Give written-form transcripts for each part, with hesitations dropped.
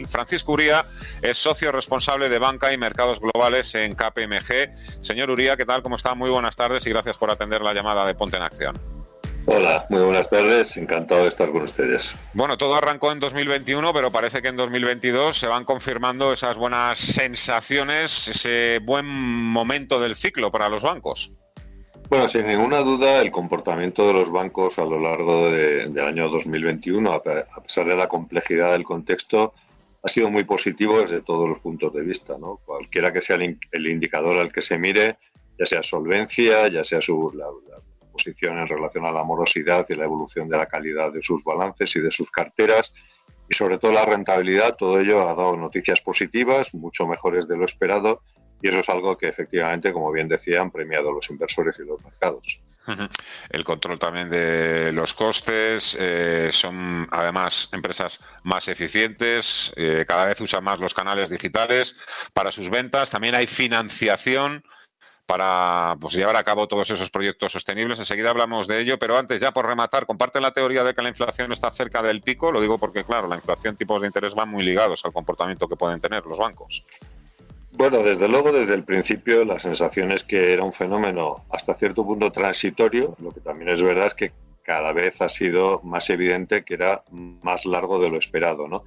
Francisco Uría es socio responsable de banca y mercados globales en KPMG. Señor Uría, ¿qué tal? ¿Cómo está? Muy buenas tardes y gracias por atender la llamada de Ponte en Acción. Hola, muy buenas tardes, encantado de estar con ustedes. Bueno, todo arrancó en 2021, pero parece que en 2022 se van confirmando esas buenas sensaciones, ese buen momento del ciclo para los bancos. Bueno, sin ninguna duda, el comportamiento de los bancos a lo largo del año 2021, a pesar de la complejidad del contexto, ha sido muy positivo desde todos los puntos de vista, ¿no? Cualquiera que sea el indicador al que se mire, ya sea solvencia, ya sea la posición en relación a la morosidad y la evolución de la calidad de sus balances y de sus carteras, y sobre todo la rentabilidad, todo ello ha dado noticias positivas, mucho mejores de lo esperado, y eso es algo que efectivamente, como bien decía, han premiado los inversores y los mercados. El control también de los costes, son además empresas más eficientes, cada vez usan más los canales digitales para sus ventas, también hay financiación para llevar a cabo todos esos proyectos sostenibles. Enseguida hablamos de ello, pero antes, ya por rematar, ¿comparten la teoría de que la inflación está cerca del pico? Lo digo porque, claro, la inflación, tipos de interés van muy ligados al comportamiento que pueden tener los bancos. Bueno, desde luego, desde el principio, la sensación es que era un fenómeno hasta cierto punto transitorio. Lo que también es verdad es que cada vez ha sido más evidente que era más largo de lo esperado, ¿no?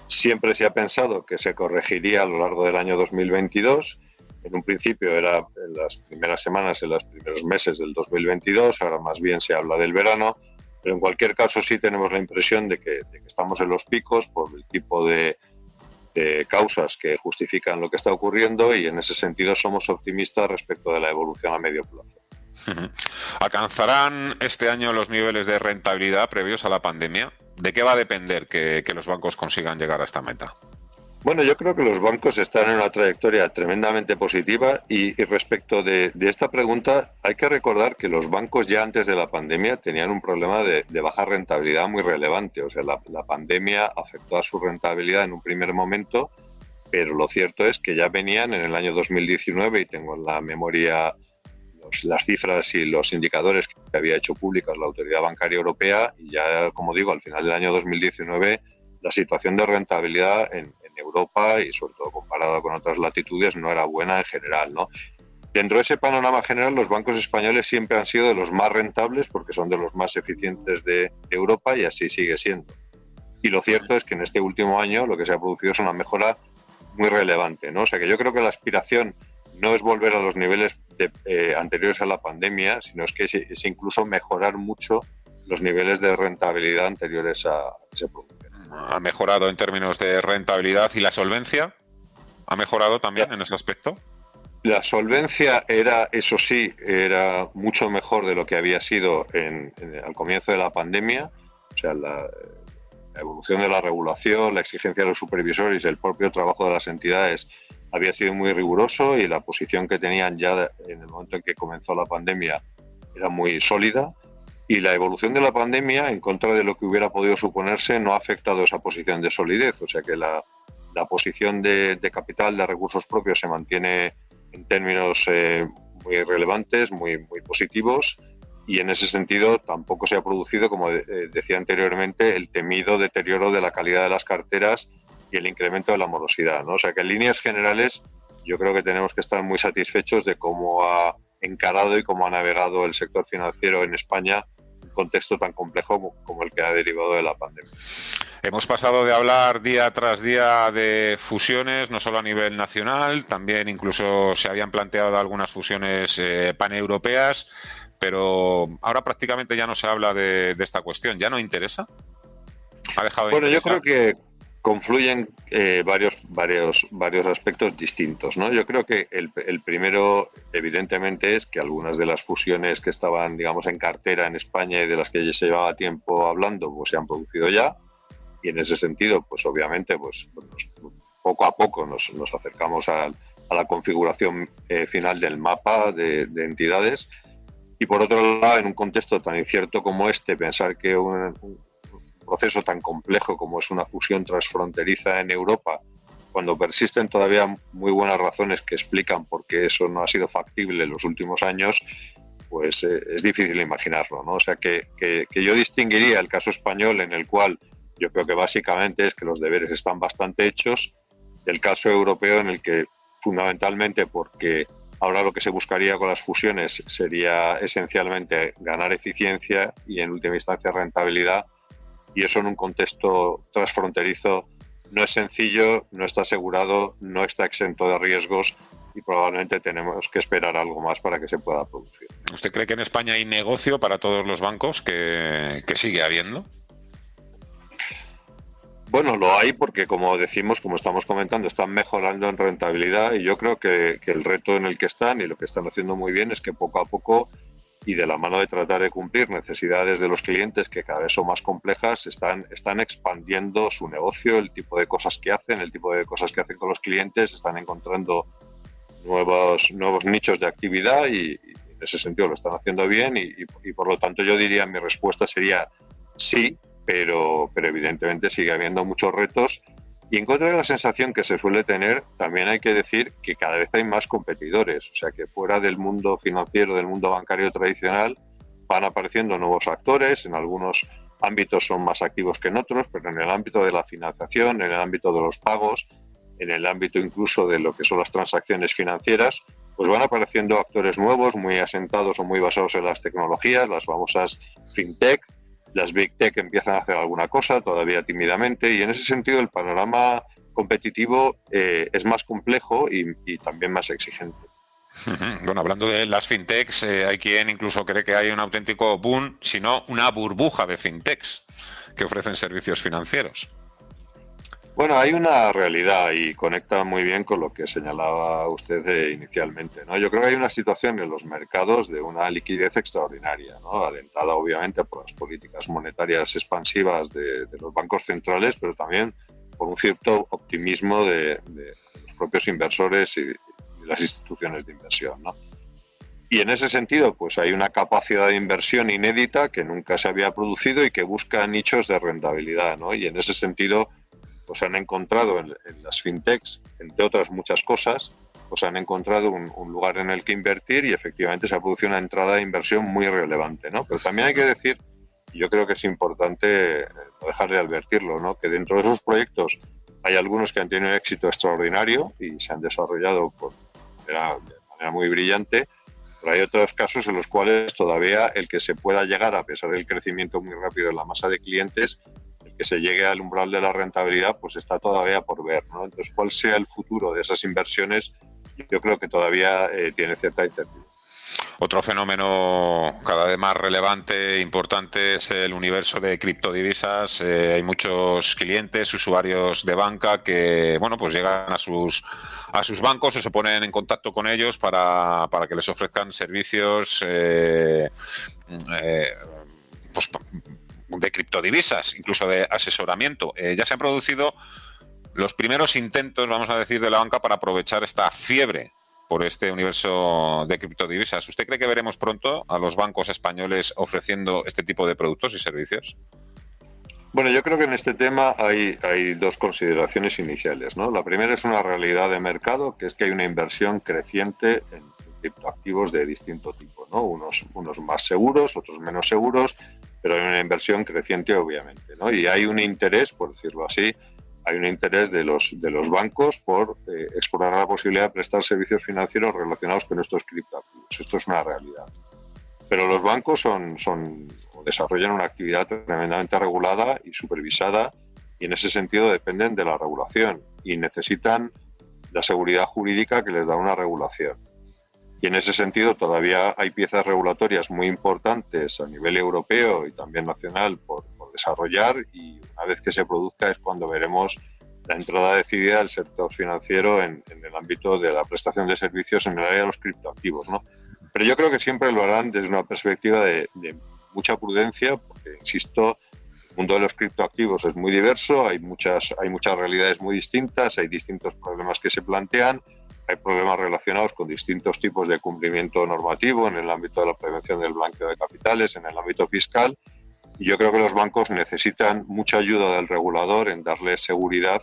Siempre se ha pensado que se corregiría a lo largo del año 2022. En un principio era en las primeras semanas, en los primeros meses del 2022, ahora más bien se habla del verano, pero en cualquier caso sí tenemos la impresión de que estamos en los picos por el tipo de causas que justifican lo que está ocurriendo, y en ese sentido somos optimistas respecto de la evolución a medio plazo. ¿Alcanzarán este año los niveles de rentabilidad previos a la pandemia? ¿De qué va a depender que los bancos consigan llegar a esta meta? Bueno, yo creo que los bancos están en una trayectoria tremendamente positiva, y respecto de esta pregunta hay que recordar que los bancos ya antes de la pandemia tenían un problema de baja rentabilidad muy relevante. O sea, la pandemia afectó a su rentabilidad en un primer momento, pero lo cierto es que ya venían en el año 2019, y tengo en la memoria las cifras y los indicadores que había hecho públicas la Autoridad Bancaria Europea, y ya, como digo, al final del año 2019 la situación de rentabilidad en Europa, y sobre todo comparada con otras latitudes, no era buena en general, ¿no? Dentro de ese panorama general, los bancos españoles siempre han sido de los más rentables porque son de los más eficientes de Europa, y así sigue siendo. Y lo cierto es que en este último año lo que se ha producido es una mejora muy relevante, ¿no? O sea que yo creo que la aspiración no es volver a los niveles anteriores a la pandemia, sino es incluso mejorar mucho los niveles de rentabilidad anteriores a que se producen. ¿Ha mejorado en términos de rentabilidad y la solvencia? ¿Ha mejorado también en ese aspecto? La solvencia eso sí, era mucho mejor de lo que había sido al comienzo de la pandemia. O sea, la evolución de la regulación, la exigencia de los supervisores y el propio trabajo de las entidades había sido muy riguroso, y la posición que tenían ya en el momento en que comenzó la pandemia era muy sólida. Y la evolución de la pandemia, en contra de lo que hubiera podido suponerse, no ha afectado esa posición de solidez. O sea que la posición de capital, de recursos propios, se mantiene en términos muy relevantes, muy positivos, y en ese sentido tampoco se ha producido, como decía anteriormente, el temido deterioro de la calidad de las carteras y el incremento de la morosidad, ¿no? O sea que en líneas generales yo creo que tenemos que estar muy satisfechos de cómo ha encarado y cómo ha navegado el sector financiero en España un contexto tan complejo como el que ha derivado de la pandemia. Hemos pasado de hablar día tras día de fusiones, no solo a nivel nacional, también incluso se habían planteado algunas fusiones paneuropeas, pero ahora prácticamente ya no se habla de esta cuestión. ¿Ya no interesa? ¿Ha dejado de Bueno, interesar? yo creo que confluyen varios aspectos distintos, ¿no? Yo creo que el primero, evidentemente, es que algunas de las fusiones que estaban, digamos, en cartera en España y de las que ya se llevaba tiempo hablando, pues se han producido ya, y en ese sentido, pues obviamente, pues poco a poco nos acercamos a la configuración final del mapa de entidades. Y por otro lado, en un contexto tan incierto como este, pensar que un proceso tan complejo como es una fusión transfronteriza en Europa, cuando persisten todavía muy buenas razones que explican por qué eso no ha sido factible en los últimos años, pues es difícil imaginarlo, ¿no? O sea que yo distinguiría el caso español, en el cual Yo creo que básicamente es que los deberes están bastante hechos. El caso europeo, en el que fundamentalmente, porque ahora lo que se buscaría con las fusiones sería esencialmente ganar eficiencia y en última instancia rentabilidad, y eso en un contexto transfronterizo no es sencillo, no está asegurado, no está exento de riesgos y probablemente tenemos que esperar algo más para que se pueda producir. ¿Usted cree que en España hay negocio para todos los bancos que sigue habiendo? Bueno, lo hay porque, como decimos, como estamos comentando, están mejorando en rentabilidad y yo creo que el reto en el que están y lo que están haciendo muy bien es que poco a poco y de la mano de tratar de cumplir necesidades de los clientes que cada vez son más complejas, están expandiendo su negocio, el tipo de cosas que hacen, el tipo de cosas que hacen con los clientes, están encontrando nuevos nichos de actividad y en ese sentido lo están haciendo bien y por lo tanto yo diría, mi respuesta sería sí, pero evidentemente sigue habiendo muchos retos. Y en contra de la sensación que se suele tener, también hay que decir que cada vez hay más competidores, o sea que fuera del mundo financiero, del mundo bancario tradicional, van apareciendo nuevos actores, en algunos ámbitos son más activos que en otros, pero en el ámbito de la financiación, en el ámbito de los pagos, en el ámbito incluso de lo que son las transacciones financieras, pues van apareciendo actores nuevos, muy asentados o muy basados en las tecnologías, las famosas fintech. Las Big Tech empiezan a hacer alguna cosa, todavía tímidamente, y en ese sentido el panorama competitivo es más complejo y también más exigente. Bueno, hablando de las fintechs, hay quien incluso cree que hay un auténtico boom, si no una burbuja de fintechs que ofrecen servicios financieros. Bueno, hay una realidad y conecta muy bien con lo que señalaba usted inicialmente, ¿no? Yo creo que hay una situación en los mercados de una liquidez extraordinaria, ¿no? Alentada obviamente por las políticas monetarias expansivas de los bancos centrales, pero también por un cierto optimismo de los propios inversores y las instituciones de inversión, ¿no? Y en ese sentido, pues hay una capacidad de inversión inédita que nunca se había producido y que busca nichos de rentabilidad, ¿no? Y en ese sentido, pues han encontrado en las fintechs, entre otras muchas cosas, pues han encontrado un lugar en el que invertir y efectivamente se ha producido una entrada de inversión muy relevante, ¿no? Pero también hay que decir, y yo creo que es importante no dejar de advertirlo, ¿no? Que dentro de esos proyectos hay algunos que han tenido un éxito extraordinario y se han desarrollado de manera muy brillante, pero hay otros casos en los cuales todavía el que se pueda llegar, a pesar del crecimiento muy rápido en la masa de clientes, que se llegue al umbral de la rentabilidad, pues está todavía por ver, ¿no? Entonces, cuál sea el futuro de esas inversiones, yo creo que todavía tiene cierta incertidumbre. Otro fenómeno cada vez más relevante e importante es el universo de criptodivisas. Hay muchos clientes, usuarios de banca que, bueno, pues llegan a sus bancos o se ponen en contacto con ellos para que les ofrezcan servicios pues, de criptodivisas, incluso de asesoramiento. Ya se han producido los primeros intentos, vamos a decir, de la banca para aprovechar esta fiebre por este universo de criptodivisas. ¿Usted cree que veremos pronto a los bancos españoles ofreciendo este tipo de productos y servicios? Bueno, yo creo que en este tema hay dos consideraciones iniciales, ¿no? La primera es una realidad de mercado, que es que hay una inversión creciente en criptoactivos de distinto tipo, ¿no? Unos más seguros, otros menos seguros, pero hay una inversión creciente, obviamente, ¿no? Y hay un interés, por decirlo así, hay un interés de los bancos por explorar la posibilidad de prestar servicios financieros relacionados con estos criptoactivos. Esto es una realidad. Pero los bancos desarrollan una actividad tremendamente regulada y supervisada y en ese sentido dependen de la regulación y necesitan la seguridad jurídica que les da una regulación. Y en ese sentido todavía hay piezas regulatorias muy importantes a nivel europeo y también nacional por desarrollar y una vez que se produzca es cuando veremos la entrada decidida del sector financiero en el ámbito de la prestación de servicios en el área de los criptoactivos, ¿no? Pero yo creo que siempre lo harán desde una perspectiva de mucha prudencia, porque, insisto, el mundo de los criptoactivos es muy diverso, hay muchas realidades muy distintas, hay distintos problemas que se plantean, hay problemas relacionados con distintos tipos de cumplimiento normativo en el ámbito de la prevención del blanqueo de capitales, en el ámbito fiscal, y yo creo que los bancos necesitan mucha ayuda del regulador en darles seguridad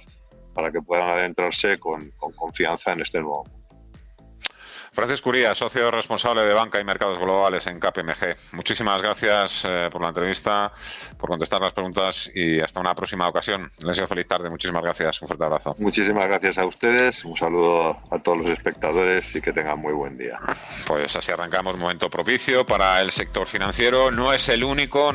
para que puedan adentrarse con confianza en este nuevo mundo. Francisco Uría, socio responsable de Banca y Mercados Globales en KPMG. Muchísimas gracias por la entrevista, por contestar las preguntas y hasta una próxima ocasión. Les deseo feliz tarde. Muchísimas gracias. Un fuerte abrazo. Muchísimas gracias a ustedes. Un saludo a todos los espectadores y que tengan muy buen día. Pues así arrancamos. Momento propicio para el sector financiero. No es el único